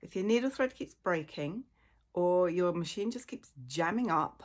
If your needle thread keeps breaking, or your machine just keeps jamming up,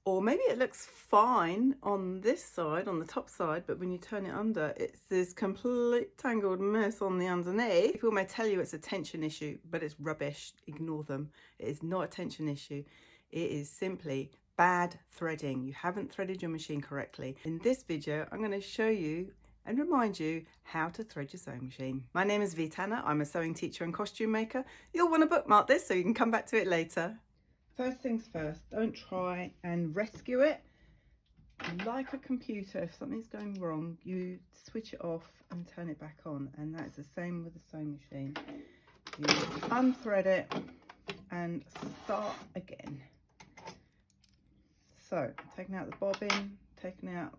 or maybe it looks fine on this side, on the top side, but when you turn it under, it's this complete tangled mess on the underneath. People may tell you it's a tension issue, but it's rubbish. Ignore them. It is not a tension issue. It is simply bad threading. You haven't threaded your machine correctly. In this video, I'm going to show you and remind you how to thread your sewing machine. My name is Vitana. I'm a sewing teacher and costume maker. You'll want to bookmark this so you can come back to it later. First things first, don't try and rescue it. Like a computer, if something's going wrong, you switch it off and turn it back on, and that's the same with the sewing machine. You unthread it and start again. So, taking out the bobbin, taking out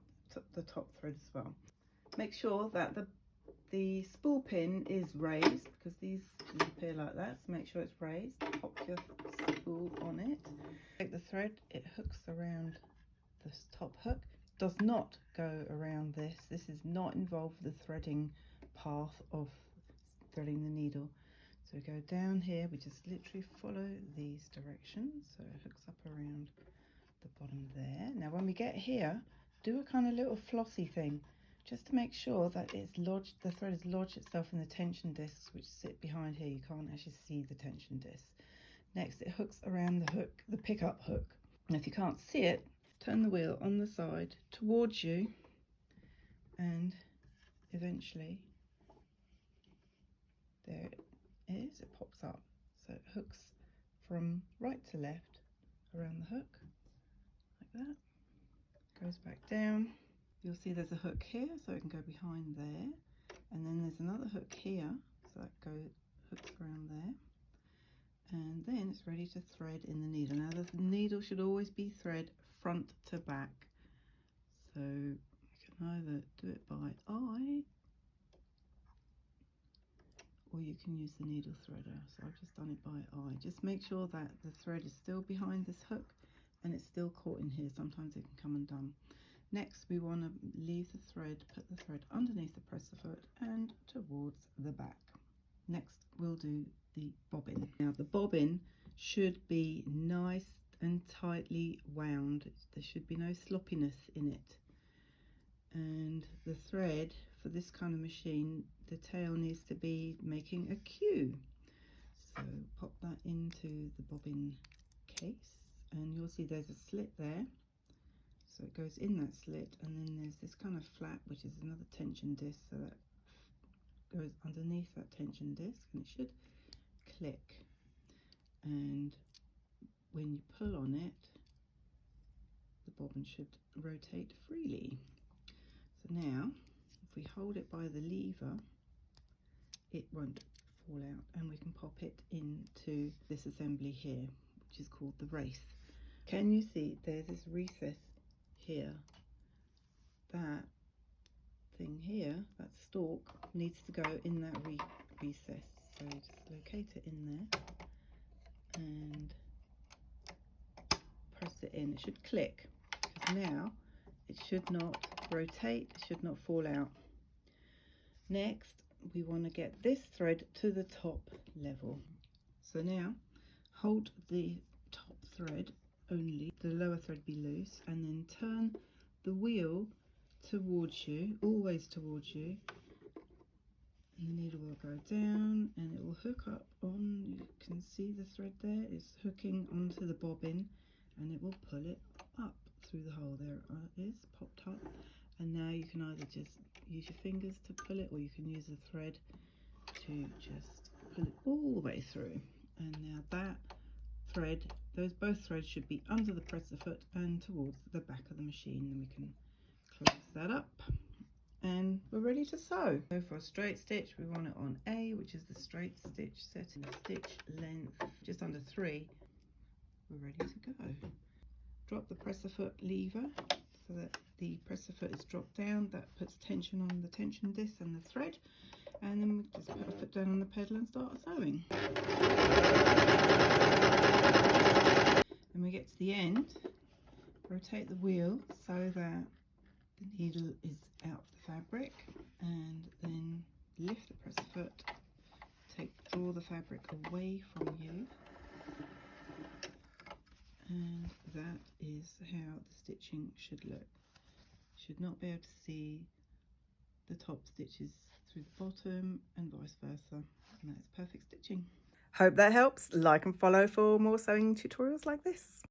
the top thread as well. Make sure that the spool pin is raised, because these appear like that, so make sure it's raised. Pop your spool on it. Take the thread, it hooks around this top hook. Does not go around this. This is not involved with the threading path of threading the needle. So we go down here, we just literally follow these directions. So it hooks up around the bottom there. Now when we get here, do a kind of little flossy thing, just to make sure that it's lodged, the thread has lodged itself in the tension discs which sit behind here. You can't actually see the tension discs. Next, it hooks around the hook, the pickup hook. And if you can't see it, turn the wheel on the side towards you, and eventually there it is, it pops up. So it hooks from right to left around the hook, like that. Goes back down. You'll see there's a hook here, so it can go behind there, and then there's another hook here, so that hooks around there, and then it's ready to thread in the needle. Now the needle should always be thread front to back, so you can either do it by eye, or you can use the needle threader. So I've just done it by eye. Just make sure that the thread is still behind this hook and it's still caught in here. Sometimes it can come undone. Next, we want to leave the thread, put the thread underneath the presser foot and towards the back. Next, we'll do the bobbin. Now, the bobbin should be nice and tightly wound. There should be no sloppiness in it. And the thread for this kind of machine, the tail needs to be making a Q. So pop that into the bobbin case, and you'll see there's a slit there. So it goes in that slit, and then there's this kind of flap, which is another tension disc, so that goes underneath that tension disc, and it should click. And when you pull on it, the bobbin should rotate freely. So now, if we hold it by the lever, it won't fall out, and we can pop it into this assembly here, which is called the race. Can you see there's this recess here? That thing here, that stalk, needs to go in that recess. So just locate it in there and press it in. It should click, because now it should not rotate, it should not fall out. Next, we want to get this thread to the top level. So now hold the top thread only, the lower thread be loose, and then turn the wheel towards you, always towards you, and the needle will go down and it will hook up on, you can see the thread there is hooking onto the bobbin, and it will pull it up through the hole. There it is, popped up, and now you can either just use your fingers to pull it, or you can use the thread to just pull it all the way through. And now that thread, both threads should be under the presser foot and towards the back of the machine. Then we can close that up and we're ready to sew. So for a straight stitch, we want it on A, which is the straight stitch, setting the stitch length just under 3. We're ready to go. Drop the presser foot lever so that the presser foot is dropped down. That puts tension on the tension disc and the thread, and then we just put our foot down on the pedal and start sewing. When we get to the end, rotate the wheel so that the needle is out of the fabric, and then lift the presser foot, draw the fabric away from you, and that is how the stitching should look. You should not be able to see the top stitches through the bottom and vice versa, and that's perfect stitching. Hope that helps. Like and follow for more sewing tutorials like this.